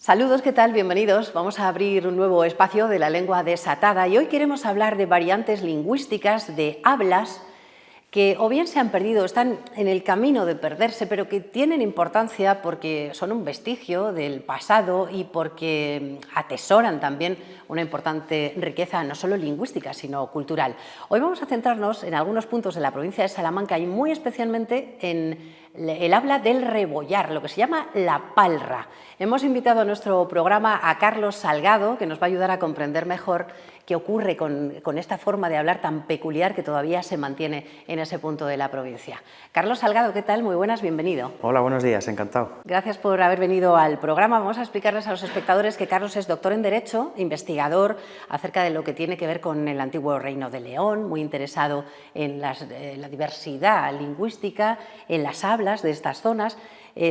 Saludos, ¿qué tal? Bienvenidos. Vamos a abrir un nuevo espacio de la lengua desatada y hoy queremos hablar de variantes lingüísticas, de hablas que o bien se han perdido, están en el camino de perderse, pero que tienen importancia porque son un vestigio del pasado y porque atesoran también una importante riqueza no solo lingüística, sino cultural. Hoy vamos a centrarnos en algunos puntos de la provincia de Salamanca y muy especialmente en el habla del rebollar, lo que se llama la palra. Hemos invitado a nuestro programa a Carlos Salgado, que nos va a ayudar a comprender mejor qué ocurre con esta forma de hablar tan peculiar que todavía se mantiene en ese punto de la provincia. Carlos Salgado, ¿qué tal? Muy buenas, bienvenido. Hola, buenos días, encantado. Gracias por haber venido al programa. Vamos a explicarles a los espectadores que Carlos es doctor en Derecho, investigador acerca de lo que tiene que ver con el antiguo Reino de León, muy interesado en la diversidad lingüística, en las hablas de estas zonas.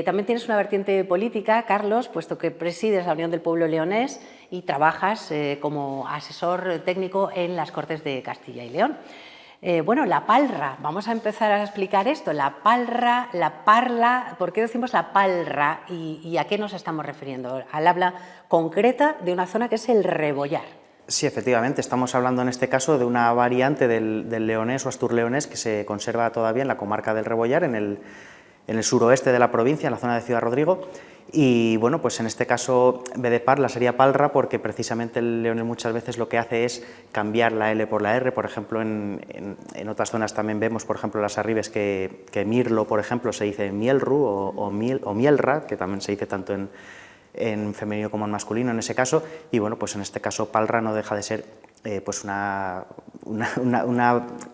También tienes una vertiente política, Carlos, puesto que presides la Unión del Pueblo Leonés y trabajas como asesor técnico en las Cortes de Castilla y León. Bueno, la palra, vamos a empezar a explicar esto, la palra, la parla, ¿por qué decimos la palra y a qué nos estamos refiriendo? Al habla concreta de una zona que es el rebollar. Sí, efectivamente, estamos hablando en este caso de una variante del leonés o asturleonés que se conserva todavía en la comarca del Rebollar, en el suroeste de la provincia, en la zona de Ciudad Rodrigo. Y bueno, pues en este caso, en vez de parla sería palra, porque precisamente el leonés muchas veces lo que hace es cambiar la L por la R. Por ejemplo, en otras zonas también vemos, por ejemplo, las arribes que mirlo, por ejemplo, se dice mielru o mielra, que también se dice tanto en femenino como en masculino en ese caso. Y bueno, pues en este caso palra no deja de ser pues una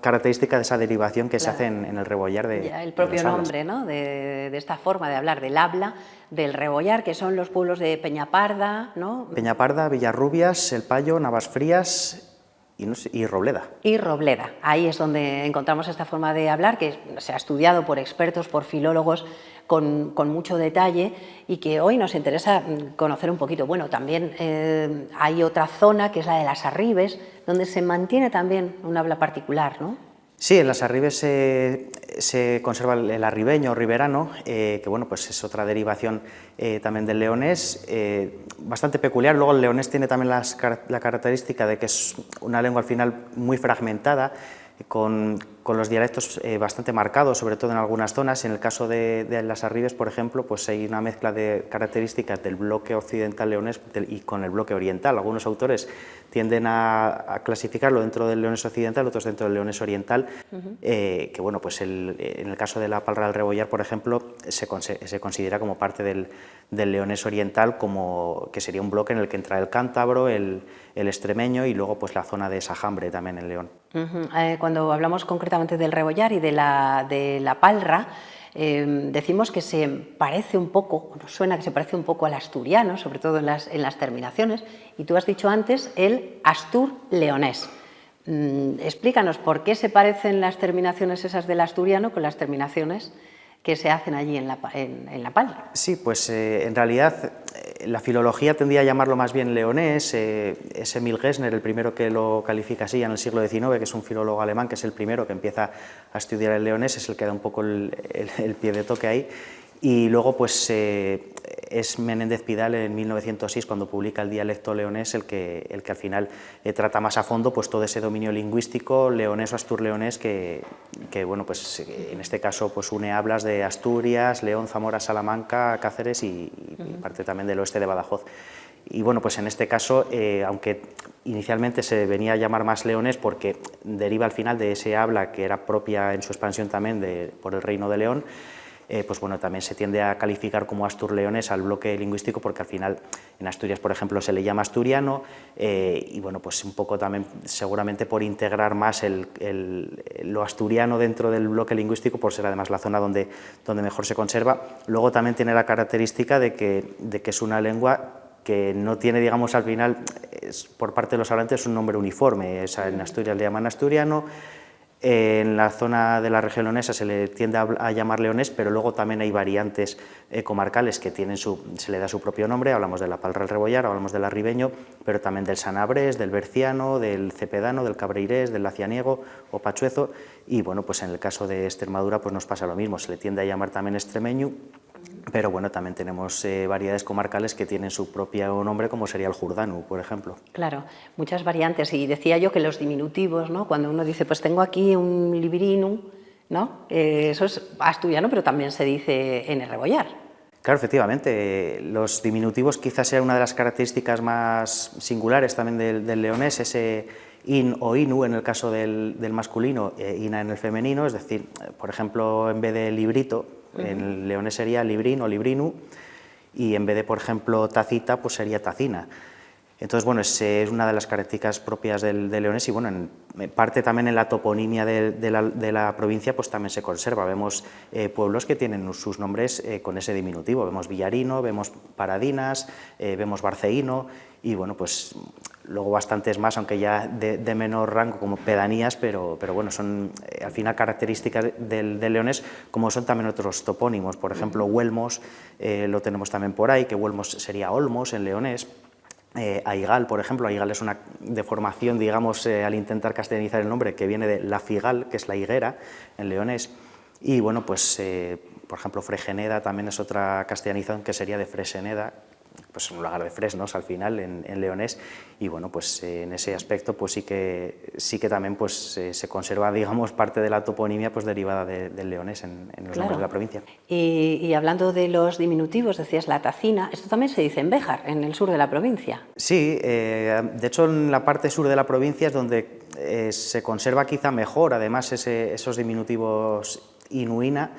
característica de esa derivación que se hace en el rebollar de ya, el propio nombre, ¿no? de esta forma de hablar del habla del rebollar, que son los pueblos de Peñaparda, ¿no? Peñaparda, Villarrubias, El Payo, Navasfrías y Robleda. Y Robleda. Ahí es donde encontramos esta forma de hablar que se ha estudiado por expertos, por filólogos, con mucho detalle y que hoy nos interesa conocer un poquito. Bueno, también hay otra zona que es la de las Arribes, donde se mantiene también un habla particular, ¿no? Sí, en las Arribes se conserva el arribeño o riberano, que bueno, pues es otra derivación también del leonés, bastante peculiar. Luego el leonés tiene también la característica de que es una lengua al final muy fragmentada, con los dialectos bastante marcados, sobre todo en algunas zonas. En el caso de las Arribes, por ejemplo, pues hay una mezcla de características del bloque occidental leonés y con el bloque oriental. Algunos autores tienden a clasificarlo dentro del leonés occidental, otros dentro del leonés oriental, que bueno, pues en el caso de la palra del rebollar, por ejemplo, se considera como parte del leonés oriental, como que sería un bloque en el que entra el cántabro, el extremeño y luego pues la zona de Sajambre también en León. Cuando hablamos concretamente del rebollar y de la palra, decimos que se parece un poco, nos suena que se parece un poco al asturiano, sobre todo en las terminaciones, y tú has dicho antes el astur-leonés. Explícanos por qué se parecen las terminaciones esas del asturiano con las terminaciones que se hacen allí en la palra. Sí, pues en realidad la filología tendría a llamarlo más bien leonés. Es Emil Gessner el primero que lo califica así en el siglo XIX, que es un filólogo alemán, que es el primero que empieza a estudiar el leonés, es el que da un poco el pie de toque ahí. Y luego pues es Menéndez Pidal en 1906, cuando publica el dialecto leonés, el que al final trata más a fondo pues todo ese dominio lingüístico leonés o asturleonés que bueno, pues en este caso pues une hablas de Asturias, León, Zamora, Salamanca, Cáceres y parte también del oeste de Badajoz. Y bueno, pues en este caso, aunque inicialmente se venía a llamar más leonés porque deriva al final de ese habla que era propia en su expansión también por el Reino de León, pues bueno, también se tiende a calificar como asturleonés al bloque lingüístico porque al final en Asturias, por ejemplo, se le llama asturiano y bueno, pues un poco también seguramente por integrar más lo asturiano dentro del bloque lingüístico, por ser además la zona donde mejor se conserva. Luego también tiene la característica de que es una lengua que no tiene, digamos, al final, por parte de los hablantes, un nombre uniforme. En Asturias le llaman asturiano. En la zona de la región leonesa se le tiende a llamar leonés, pero luego también hay variantes comarcales que se le da su propio nombre. Hablamos de la palra del rebollar, hablamos del arribeño, pero también del sanabrés, del berciano, del cepedano, del cabreirés, del lacianiego o pachuezo. Y bueno, pues en el caso de Extremadura pues nos pasa lo mismo, se le tiende a llamar también extremeño. pero bueno, también tenemos variedades comarcales que tienen su propio nombre, como sería el jordano, por ejemplo. Claro, muchas variantes. Y decía yo que los diminutivos, ¿no? Cuando uno dice, pues tengo aquí un librinum, ¿no? Eso es asturiano, pero también se dice en el Rebollar. Claro, efectivamente, los diminutivos quizás sea una de las características más singulares también del leonés, ese in o inu en el caso del masculino e ina en el femenino, es decir, por ejemplo, en vez de librito, en el leonés sería librín o librinu, y en vez de, por ejemplo, tacita, pues sería tacina. Entonces, bueno, es una de las características propias del leonés y, bueno, en parte también en la toponimia de la provincia, pues también se conserva. Vemos pueblos que tienen sus nombres con ese diminutivo. Vemos Villarino, vemos Paradinas, vemos Barceíno y, bueno, pues luego bastantes más, aunque ya de menor rango, como pedanías, pero bueno, son al final características del leonés, como son también otros topónimos. Por ejemplo, Huelmos lo tenemos también por ahí, que Huelmos sería Olmos en leonés. Aigal, por ejemplo, Aigal es una deformación, digamos, al intentar castellanizar el nombre, que viene de la figal, que es la higuera, en leonés, y bueno, pues, por ejemplo, Fregeneda también es otra castellanización que sería de Freseneda, pues un lugar de fresnos al final en leonés, y bueno, pues en ese aspecto pues sí que también pues se conserva, digamos, parte de la toponimia pues derivada del leonés en los nombres de la provincia. Y hablando de los diminutivos, decías la tacina, esto también se dice en Béjar, en el sur de la provincia. Sí, de hecho en la parte sur de la provincia es donde se conserva quizá mejor, además, esos diminutivos inuina.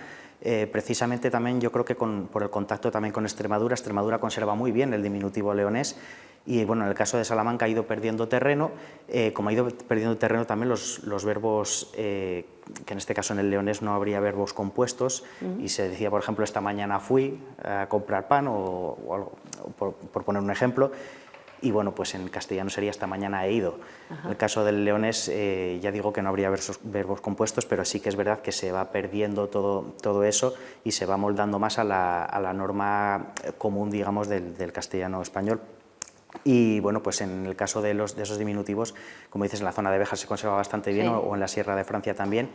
Precisamente también yo creo que por el contacto también con Extremadura, Extremadura conserva muy bien el diminutivo leonés y bueno, en el caso de Salamanca ha ido perdiendo terreno, como ha ido perdiendo terreno también los verbos, que en este caso en el leonés no habría verbos compuestos y se decía, por ejemplo, esta mañana fui a comprar pan o algo, por poner un ejemplo. Y bueno, pues en castellano sería esta mañana he ido. Ajá. En el caso del leonés, ya digo que no habría verbos compuestos, pero sí que es verdad que se va perdiendo todo eso y se va moldando más a la norma común, digamos, del castellano español. Y bueno, pues en el caso de esos diminutivos, como dices, en la zona de Béjar se conserva bastante bien, sí, o en la Sierra de Francia también.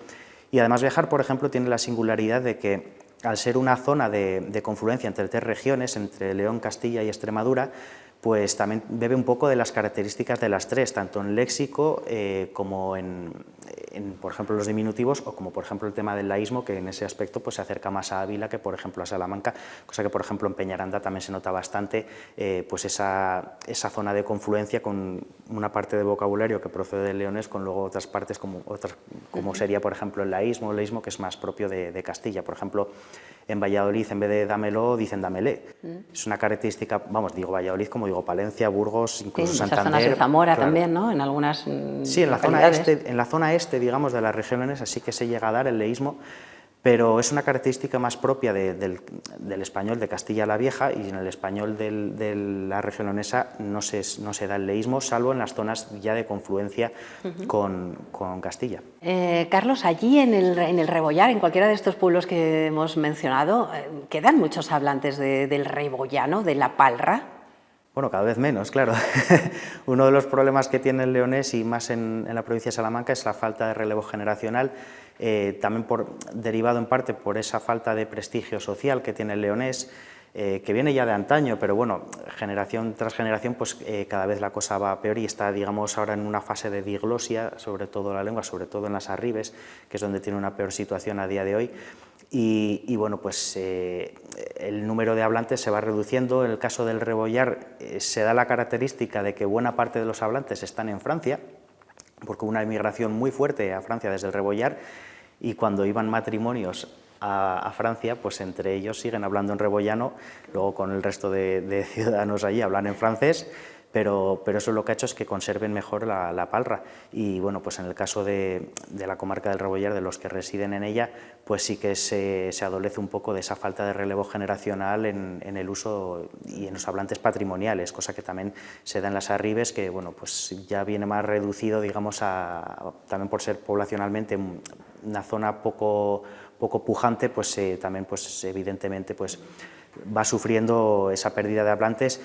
Y además Béjar, por ejemplo, tiene la singularidad de que al ser una zona de confluencia entre tres regiones, entre León, Castilla y Extremadura, pues también bebe un poco de las características de las tres, tanto en léxico como por ejemplo, los diminutivos, o como, por ejemplo, el tema del laísmo, que en ese aspecto pues, se acerca más a Ávila que, por ejemplo, a Salamanca, cosa que, por ejemplo, en Peñaranda también se nota bastante pues esa zona de confluencia con una parte de vocabulario que procede del leonés, con luego otras partes como sería, por ejemplo, el leísmo, que es más propio de Castilla. Por ejemplo, en Valladolid, en vez de dámelo, dicen dámele. Es una característica, vamos, digo Valladolid, como digo Palencia, Burgos, incluso sí, Santander. Zonas de Zamora, claro, también, ¿no? En algunas sí, en la zona este, digamos, de la región leonesa sí que se llega a dar el leísmo, pero es una característica más propia del español de Castilla la Vieja, y en el español de la región leonesa no se da el leísmo, salvo en las zonas ya de confluencia con Castilla. Carlos, allí en el Rebollar, en cualquiera de estos pueblos que hemos mencionado, ¿quedan muchos hablantes del rebollano, de la palra? Bueno, cada vez menos, claro. Uno de los problemas que tiene el leonés, y más en la provincia de Salamanca, es la falta de relevo generacional, también derivado en parte por esa falta de prestigio social que tiene el leonés, que viene ya de antaño, pero bueno, generación tras generación, pues cada vez la cosa va peor y está, digamos, ahora en una fase de diglosia, sobre todo la lengua, sobre todo en las arribes, que es donde tiene una peor situación a día de hoy. Y bueno, pues el número de hablantes se va reduciendo. En el caso del Rebollar se da la característica de que buena parte de los hablantes están en Francia, porque hubo una emigración muy fuerte a Francia desde el Rebollar, y cuando iban matrimonios a Francia, pues entre ellos siguen hablando en rebollano, luego con el resto de ciudadanos allí hablan en francés, pero eso lo que ha hecho es que conserven mejor la palra. Y bueno, pues en el caso de la comarca del Rebollar, de los que residen en ella, pues sí que se adolece un poco de esa falta de relevo generacional en el uso y en los hablantes patrimoniales, cosa que también se da en las arribes, que bueno, pues ya viene más reducido, digamos, también por ser poblacionalmente una zona poco pujante, pues también pues evidentemente pues va sufriendo esa pérdida de hablantes.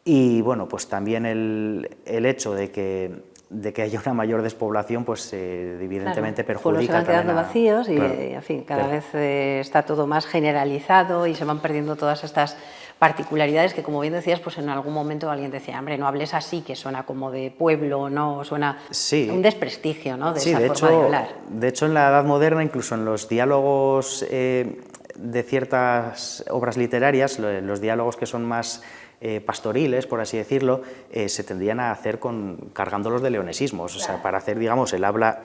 Y bueno, pues también el hecho de que de que haya una mayor despoblación, pues evidentemente claro, pueblos se perjudica van quedando también vacíos y, claro, en fin, cada vez está todo más generalizado y se van perdiendo todas estas particularidades que, como bien decías, pues en algún momento alguien decía, hombre, no hables así, que suena como de pueblo, ¿no? Suena sí, un desprestigio, ¿no?, de sí, esa forma de hablar. de hecho, en la Edad Moderna, incluso en los diálogos de ciertas obras literarias, los diálogos que son más pastoriles, por así decirlo, se tendrían a hacer cargándolos de leonesismos, o sea, para hacer, digamos, el habla,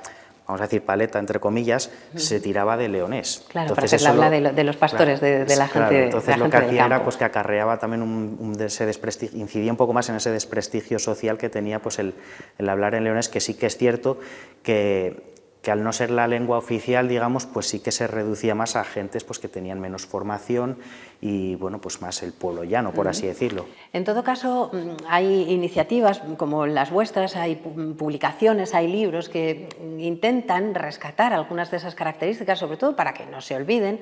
vamos a decir, paleta, entre comillas, se tiraba de leonés. Claro, Entonces, para hacer el habla de los pastores, claro, de la claro, gente, entonces de la lo gente que del hacía era campo. pues, que acarreaba también ese desprestigio, incidía un poco más en ese desprestigio social que tenía pues, el hablar en leonés, que sí que es cierto que al no ser la lengua oficial, digamos, pues sí que se reducía más a gentes pues, que tenían menos formación y, bueno, pues más el pueblo llano, por así decirlo. En todo caso, hay iniciativas como las vuestras, hay publicaciones, hay libros que intentan rescatar algunas de esas características, sobre todo para que no se olviden,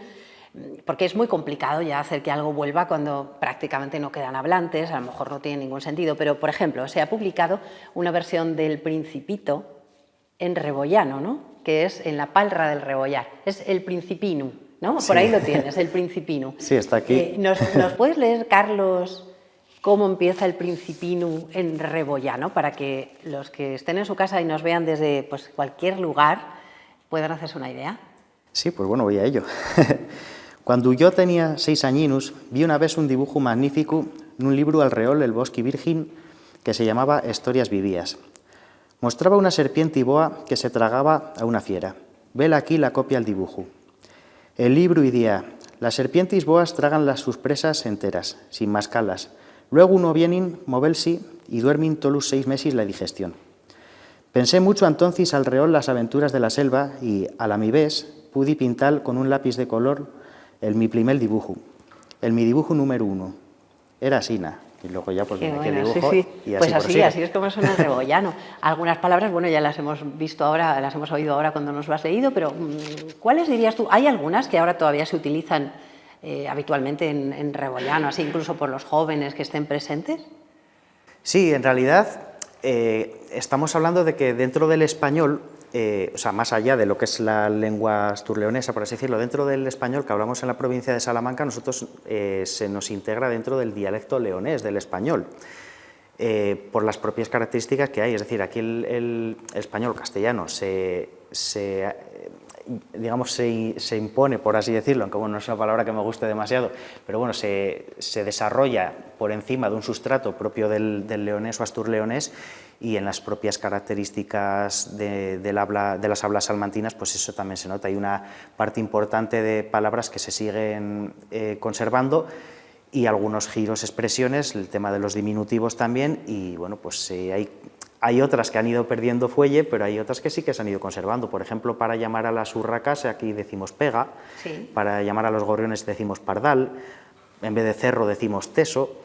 porque es muy complicado ya hacer que algo vuelva cuando prácticamente no quedan hablantes, a lo mejor no tiene ningún sentido, pero, por ejemplo, se ha publicado una versión del Principito en rebollano, ¿no?, que es en la palra del rebollar, es el Principinum, ¿no? Sí. Por ahí lo tienes, el Principinum. Sí, está aquí. ¿Nos puedes leer, Carlos, cómo empieza el Principinum en rebollano, para que los que estén en su casa y nos vean desde pues, cualquier lugar puedan hacerse una idea? Sí, pues bueno, voy a ello. Cuando yo tenía 6 añinos, vi una vez un dibujo magnífico en un libro al reol del Bosque Virgen que se llamaba Historias vivías. Mostraba una serpiente y boa que se tragaba a una fiera. Vela aquí la copia al dibujo. El libro idea, las serpientes y boas tragan las sus presas enteras, sin mascarlas. Luego uno vienen, movelsi y duermen todos los 6 meses la digestión. Pensé mucho entonces al reol las aventuras de la selva y, a la mi vez, pude pintar con un lápiz de color mi primer dibujo, mi dibujo número 1. Era asina. Y luego ya pues viene aquí el dibujo sí. y así pues prosigue. así es como suena el rebollano. Algunas palabras, bueno, ya las hemos visto ahora, las hemos oído ahora cuando nos lo has leído, pero ¿cuáles dirías tú? ¿Hay algunas que ahora todavía se utilizan habitualmente en rebollano, así incluso por los jóvenes que estén presentes? Sí, en realidad estamos hablando de que dentro del español, o sea, más allá de lo que es la lengua asturleonesa, por así decirlo, dentro del español que hablamos en la provincia de Salamanca, nosotros se nos integra dentro del dialecto leonés del español, por las propias características que hay. Es decir, aquí el español castellano se impone, por así decirlo, aunque bueno, no es una palabra que me guste demasiado, pero bueno, se desarrolla por encima de un sustrato propio del leonés o asturleonés, y en las propias características de las hablas salmantinas, pues eso también se nota. Hay una parte importante de palabras que se siguen conservando y algunos giros, expresiones, el tema de los diminutivos también, y bueno, pues hay otras que han ido perdiendo fuelle, pero hay otras que sí que se han ido conservando. Por ejemplo, para llamar a las urracas aquí decimos pega, sí. Para llamar a los gorriones decimos pardal, en vez de cerro decimos teso,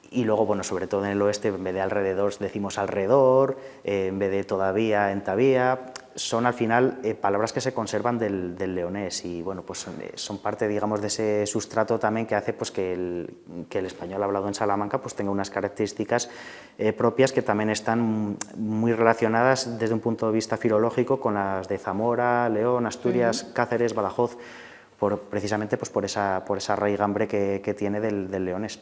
y luego, bueno, sobre todo en el oeste, en vez de alrededor decimos alrededor, en vez de todavía, entavía. Son al final palabras que se conservan del leonés y bueno, pues son parte, digamos, de ese sustrato también que hace pues, que el español hablado en Salamanca pues, tenga unas características propias que también están muy relacionadas desde un punto de vista filológico con las de Zamora, León, Asturias, Cáceres, Badajoz, precisamente pues, por esa raigambre que tiene del leonés.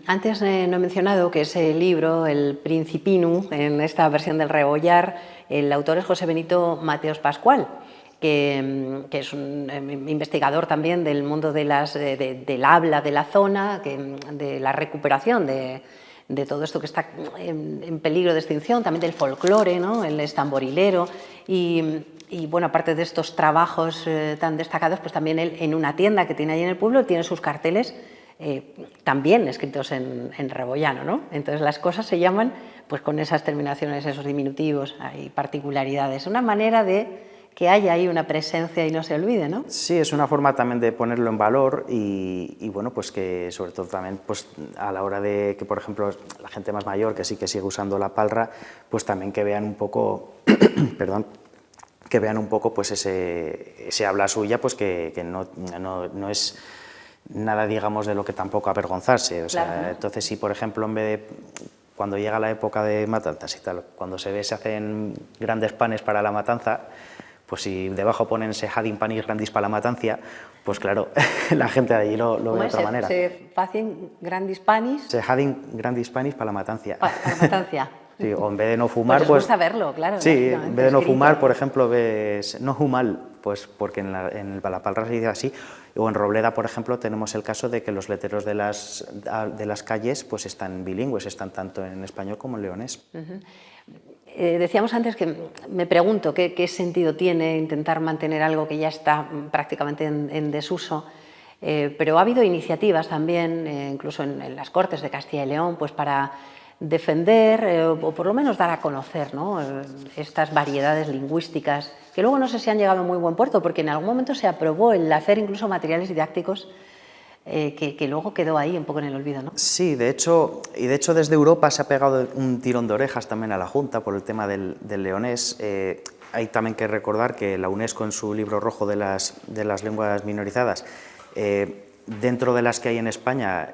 Antes no he mencionado que ese libro, el Principinum, en esta versión del Rebollar, el autor es José Benito Mateos Pascual, que es un investigador también del mundo del habla de la zona, de la recuperación de todo esto que está en peligro de extinción, también del folclore, ¿no?, el estamborilero, y bueno, aparte de estos trabajos tan destacados, pues también él en una tienda que tiene allí en el pueblo tiene sus carteles también escritos en rebollano, ¿no? Entonces las cosas se llaman pues con esas terminaciones, esos diminutivos, hay particularidades, una manera de que haya ahí una presencia y no se olvide, ¿no? Sí, es una forma también de ponerlo en valor y bueno, pues que sobre todo también pues a la hora de que, por ejemplo, la gente más mayor que sí que sigue usando la palra, pues también que vean un poco, perdón, que vean un poco pues ese habla suya, pues que no es nada, digamos, de lo que tampoco avergonzarse. O sea, claro. entonces, si por ejemplo en vez de cuando llega la época de matanzas y tal, cuando se hacen grandes panes para la matanza, pues si debajo ponen sehadin panis grandis para la matanza, pues claro, la gente de allí lo ve de otra manera. Se hacen grandis panis. Sehadin grandis panis para la matanza. Para la matanza. Sí, o en vez de no fumar, pues saberlo, claro. Sí, en vez de no fumar, por ejemplo, ves no humal, pues porque en el Balapalra se dice así, o en Robleda, por ejemplo, tenemos el caso de que los letreros de las calles pues están bilingües, están tanto en español como en leonés. Decíamos antes que me pregunto qué sentido tiene intentar mantener algo que ya está prácticamente en desuso, pero ha habido iniciativas también, incluso en las Cortes de Castilla y León, pues para defender o por lo menos dar a conocer, ¿no?, estas variedades lingüísticas que luego no sé si han llegado a muy buen puerto, porque en algún momento se aprobó el hacer incluso materiales didácticos que luego quedó ahí un poco en el olvido, ¿no? Sí, de hecho desde Europa se ha pegado un tirón de orejas también a la Junta por el tema del leonés. Hay también que recordar que la UNESCO en su libro rojo de las lenguas minorizadas, dentro de las que hay en España,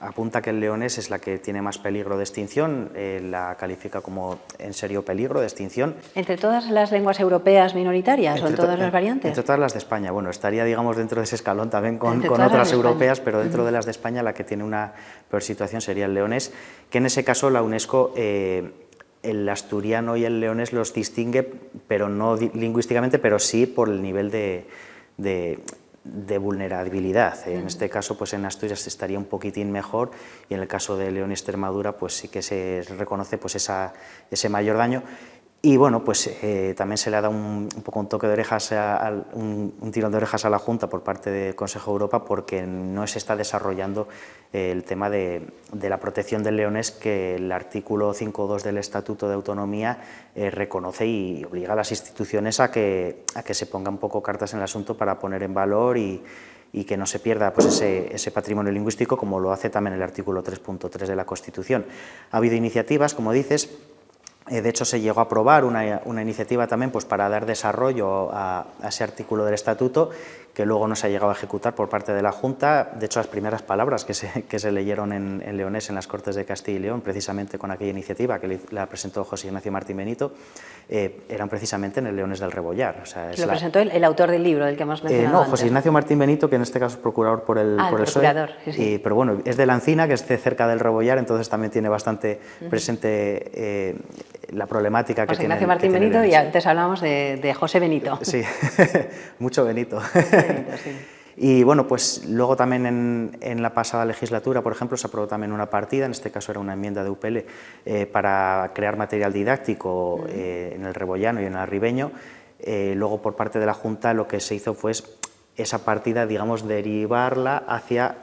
apunta que el leonés es la que tiene más peligro de extinción, la califica como en serio peligro de extinción. ¿Entre todas las lenguas europeas minoritarias o en todas las variantes? Entre todas las de España. Bueno, estaría, digamos, dentro de ese escalón también con otras europeas, pero dentro de las de España la que tiene una peor situación sería el leonés, que en ese caso la UNESCO el asturiano y el leonés los distingue, pero no lingüísticamente, pero sí por el nivel de vulnerabilidad. En este caso, pues en Asturias estaría un poquitín mejor, y en el caso de León y Extremadura, pues sí que se reconoce pues ese mayor daño. Y bueno, pues también se le ha dado un poco un toque de orejas, un tirón de orejas a la Junta por parte del Consejo de Europa, porque no se está desarrollando el tema de la protección del leonés, que el artículo 5.2 del Estatuto de Autonomía reconoce y obliga a las instituciones a que se pongan un poco cartas en el asunto para poner en valor y que no se pierda pues ese patrimonio lingüístico, como lo hace también el artículo 3.3 de la Constitución. Ha habido iniciativas, como dices. De hecho, se llegó a aprobar una iniciativa también pues, para dar desarrollo a ese artículo del Estatuto, que luego no se ha llegado a ejecutar por parte de la Junta. De hecho, las primeras palabras que se leyeron en leonés en las Cortes de Castilla y León, precisamente con aquella iniciativa que la presentó José Ignacio Martín Benito, eran precisamente en el leonés del Rebollar. O sea, lo presentó el autor del libro, del que hemos mencionado No, antes. José Ignacio Martín Benito, que en este caso es procurador por el PSOE, sí. Pero bueno, es de la Encina, que esté cerca del Rebollar, entonces también tiene bastante presente la problemática que tiene. José Ignacio Martín Benito, y antes hablábamos de José Benito. Sí, mucho Benito. Sí. Y bueno, pues luego también en la pasada legislatura, por ejemplo, se aprobó también una partida, en este caso era una enmienda de UPL, para crear material didáctico en el rebollano y en el arribeño. Luego, por parte de la Junta, lo que se hizo fue esa partida, digamos, derivarla hacia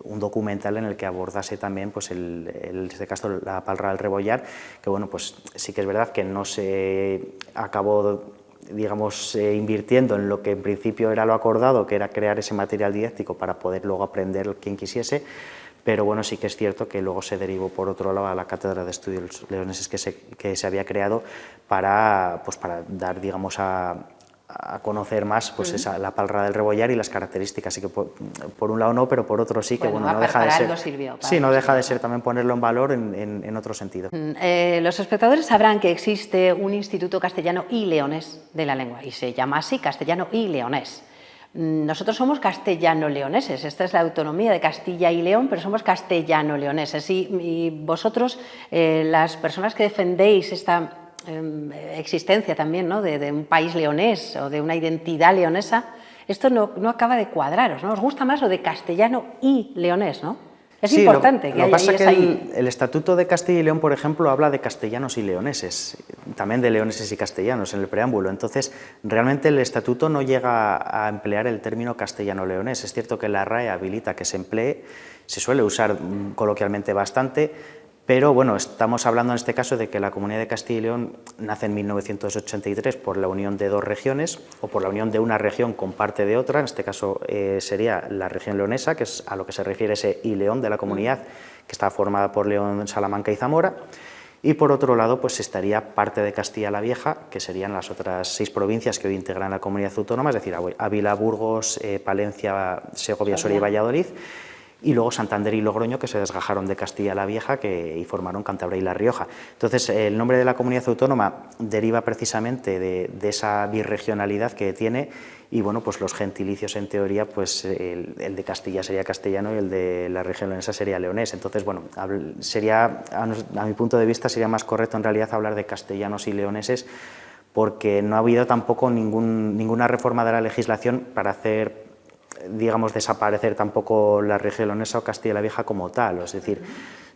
un documental en el que abordase también, pues, en este caso, la palabra del rebollar, que bueno, pues sí que es verdad que no se acabó, digamos, invirtiendo en lo que en principio era lo acordado, que era crear ese material didáctico para poder luego aprender quien quisiese, pero bueno, sí que es cierto que luego se derivó por otro lado a la Cátedra de Estudios Leoneses que se había creado para dar, digamos, a conocer más pues la palabra del rebollar y las características. Así que por un lado no, pero por otro sí, que bueno, no deja de ser. Sí, no deja de ser también ponerlo en valor en otro sentido. Los espectadores sabrán que existe un Instituto Castellano y Leonés de la Lengua, y se llama así, Castellano y Leonés. Nosotros somos castellano-leoneses, esta es la autonomía de Castilla y León, pero somos castellano-leoneses. Y vosotros, las personas que defendéis esta existencia también, ¿no?, de un país leonés o de una identidad leonesa, esto no acaba de cuadraros, ¿no? Os gusta más lo de castellano y leonés, ¿no? Es importante que lo pasa que ahí. El Estatuto de Castilla y León, por ejemplo, habla de castellanos y leoneses, también de leoneses y castellanos en el preámbulo. Entonces, realmente el Estatuto no llega a emplear el término castellano-leonés. Es cierto que la RAE habilita que se emplee, se suele usar coloquialmente bastante, pero bueno, estamos hablando en este caso de que la Comunidad de Castilla y León nace en 1983 por la unión de dos regiones o por la unión de una región con parte de otra. En este caso sería la región leonesa, que es a lo que se refiere ese y León de la comunidad, que está formada por León, Salamanca y Zamora. Y por otro lado, pues estaría parte de Castilla la Vieja, que serían las otras 6 provincias que hoy integran la comunidad autónoma, es decir, Ávila, Burgos, Palencia, Segovia, Soria y Valladolid. y luego Santander y Logroño, que se desgajaron de Castilla la Vieja y formaron Cantabria y La Rioja. Entonces, el nombre de la comunidad autónoma deriva precisamente de esa birregionalidad que tiene, y bueno, pues los gentilicios, en teoría, pues el de Castilla sería castellano y el de la región leonesa sería leonés. Entonces, bueno, sería, a mi punto de vista, sería más correcto en realidad hablar de castellanos y leoneses, porque no ha habido tampoco ninguna reforma de la legislación para hacer, digamos, desaparecer tampoco la región leonesa o Castilla la Vieja como tal. Es decir,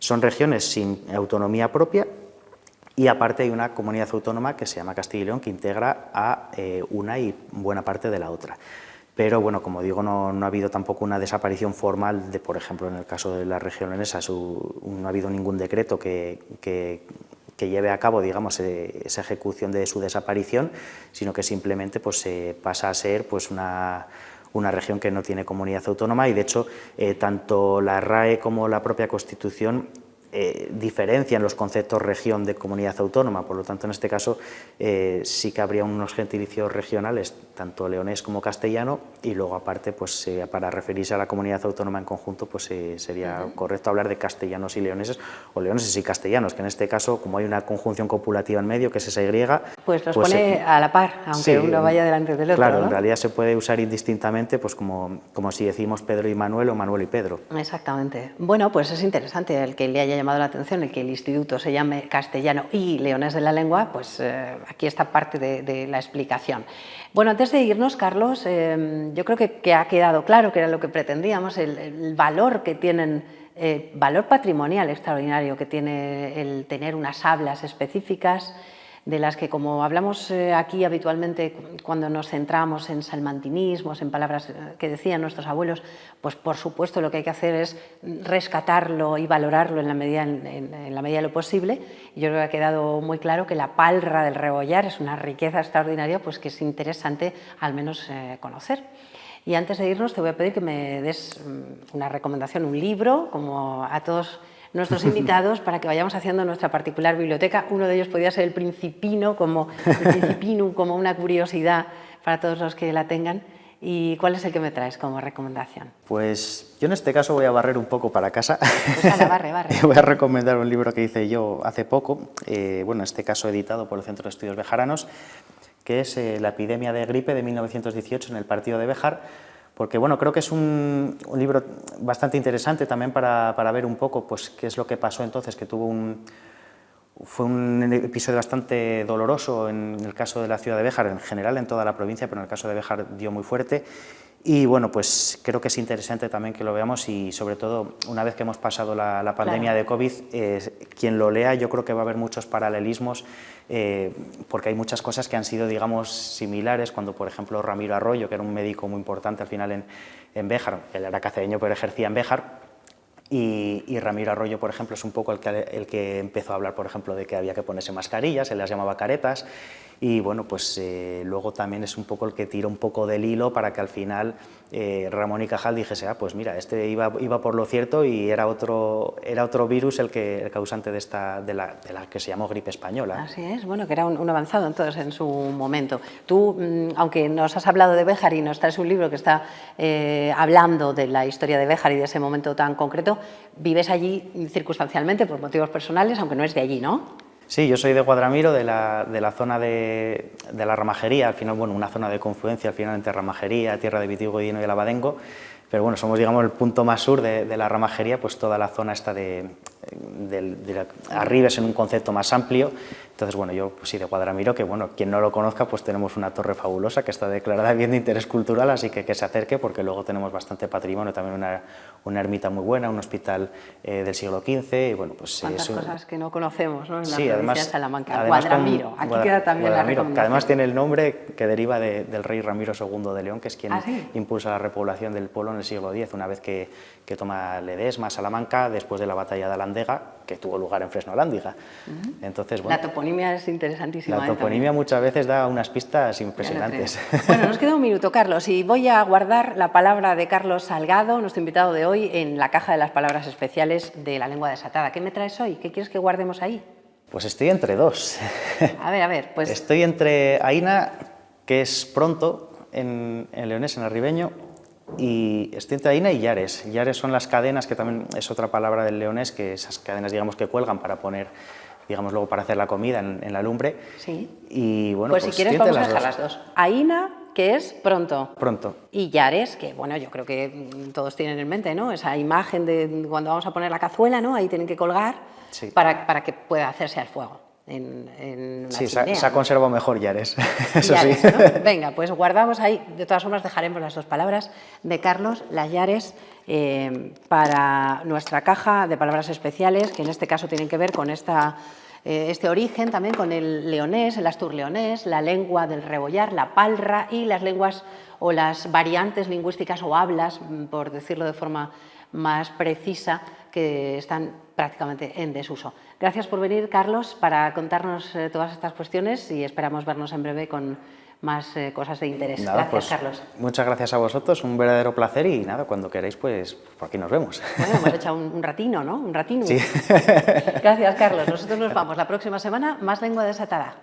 son regiones sin autonomía propia, y aparte hay una comunidad autónoma que se llama Castilla y León, que integra a una y buena parte de la otra. Pero bueno, como digo, no ha habido tampoco una desaparición formal de, por ejemplo, en el caso de la región leonesa, no ha habido ningún decreto que lleve a cabo, digamos, esa ejecución de su desaparición, sino que simplemente pues, pasa a ser pues, una región que no tiene comunidad autónoma, y de hecho tanto la RAE como la propia Constitución diferencian los conceptos región de comunidad autónoma. Por lo tanto, en este caso sí que habría unos gentilicios regionales, tanto leonés como castellano, y luego aparte, pues para referirse a la comunidad autónoma en conjunto, pues sería correcto hablar de castellanos y leoneses, o leoneses y castellanos, que en este caso, como hay una conjunción copulativa en medio, que es esa Y, pues los pone a la par, aunque sí, uno vaya delante del otro. Claro, ¿no? En realidad se puede usar indistintamente, pues como si decimos Pedro y Manuel o Manuel y Pedro. Exactamente. Bueno, pues es interesante el que le haya llamado la atención, el que el instituto se llame Castellano y Leones de la Lengua, pues aquí está parte de la explicación. Bueno, antes de irnos, Carlos, yo creo que ha quedado claro que era lo que pretendíamos, el valor que tienen, valor patrimonial extraordinario que tiene el tener unas hablas específicas, de las que, como hablamos aquí habitualmente cuando nos centramos en salmantinismos, en palabras que decían nuestros abuelos, pues por supuesto lo que hay que hacer es rescatarlo y valorarlo en la medida de lo posible. Y yo creo que ha quedado muy claro que la palra del Rebollar es una riqueza extraordinaria, pues que es interesante al menos conocer. Y antes de irnos te voy a pedir que me des una recomendación, un libro, como a todos nuestros invitados, para que vayamos haciendo nuestra particular biblioteca. Uno de ellos podría ser el Principinum, como una curiosidad para todos los que la tengan. ¿Y cuál es el que me traes como recomendación? Pues yo en este caso voy a barrer un poco para casa. Pues ala, barre. Voy a recomendar un libro que hice yo hace poco, bueno, en este caso editado por el Centro de Estudios Bejaranos, que es La epidemia de gripe de 1918 en el partido de Béjar, porque bueno, creo que es un libro bastante interesante también para ver un poco pues, qué es lo que pasó entonces, que fue un episodio bastante doloroso en el caso de la ciudad de Béjar, en general en toda la provincia, pero en el caso de Béjar dio muy fuerte. Y bueno, pues creo que es interesante también que lo veamos, y sobre todo una vez que hemos pasado la pandemia de COVID, quien lo lea, yo creo que va a haber muchos paralelismos, porque hay muchas cosas que han sido, digamos, similares, cuando por ejemplo Ramiro Arroyo, que era un médico muy importante al final en Béjar, él era cacereño pero ejercía en Béjar, y Ramiro Arroyo, por ejemplo, es un poco el que empezó a hablar, por ejemplo, de que había que ponerse mascarillas, se las llamaba caretas, y bueno, pues luego también es un poco el que tira un poco del hilo para que al final Ramón y Cajal dijese, pues mira, este iba por lo cierto, y era otro virus el causante de la que se llamó gripe española. Así es, bueno, que era un avanzado entonces en su momento. Tú, aunque nos has hablado de Béjar y nos traes un libro que está hablando de la historia de Béjar y de ese momento tan concreto, vives allí circunstancialmente por motivos personales, aunque no es de allí, ¿no? Sí, yo soy de Guadramiro, de la zona de la Ramajería, al final, bueno, una zona de confluencia al final entre Ramajería, Tierra de Vitigudino y el Abadengo, pero bueno, somos, digamos, el punto más sur de la Ramajería, pues toda la zona está Arribes en un concepto más amplio. Entonces, bueno, yo pues sí, de Guadramiro, que bueno, quien no lo conozca, pues tenemos una torre fabulosa que está declarada bien de interés cultural, así que se acerque, porque luego tenemos bastante patrimonio, también una ermita muy buena, un hospital del siglo XV, y bueno, pues cuántas cosas que no conocemos, ¿no? En la sí, provincia además, de Salamanca. Guadramiro, aquí queda también la recomendación. Que además tiene el nombre que deriva del rey Ramiro II de León, que es quien ¿sí? impulsa la repoblación del pueblo en el siglo X, una vez que toma Ledesma, Salamanca, después de la batalla de Alandega, que tuvo lugar en Fresno-Alándiga. Entonces, bueno, la toponimia es interesantísima. La toponimia muchas veces da unas pistas impresionantes. Bueno, nos queda un minuto, Carlos, y voy a guardar la palabra de Carlos Salgado, nuestro invitado de hoy, en la caja de las palabras especiales de la lengua desatada. ¿Qué me traes hoy? ¿Qué quieres que guardemos ahí? Pues estoy entre dos. A ver, pues... Estoy entre Aina, que es pronto en leonés, en arribeño, y Estientaína y Yares. Yares son las cadenas, que también es otra palabra del leonés, que esas cadenas, digamos, que cuelgan para poner, digamos, luego para hacer la comida en la lumbre. Sí. Y bueno, Pues si quieres tiente vamos a dejar las dos. Aína, que es pronto. Pronto. Y Yares, que bueno, yo creo que todos tienen en mente, ¿no? Esa imagen de cuando vamos a poner la cazuela, ¿no? Ahí tienen que colgar Sí. para que pueda hacerse al fuego. En la Sí, chimenea, se ha ¿no? conservado mejor Yares, eso Yares, sí. ¿no? Venga, pues guardamos ahí. De todas formas, dejaremos las dos palabras de Carlos, las Yares, para nuestra caja de palabras especiales, que en este caso tienen que ver con este origen, también con el leonés, el asturleonés, la lengua del rebollar, la palra y las lenguas o las variantes lingüísticas o hablas, por decirlo de forma más precisa, que están prácticamente en desuso. Gracias por venir, Carlos, para contarnos todas estas cuestiones y esperamos vernos en breve con más cosas de interés. Nada, Gracias, pues, Carlos. muchas gracias a vosotros, un verdadero placer y nada, cuando queráis, pues por aquí nos vemos. Bueno, hemos echado un ratino, ¿no? Un ratino. Sí. Gracias, Carlos. Nosotros nos vamos la próxima semana, más lengua desatada.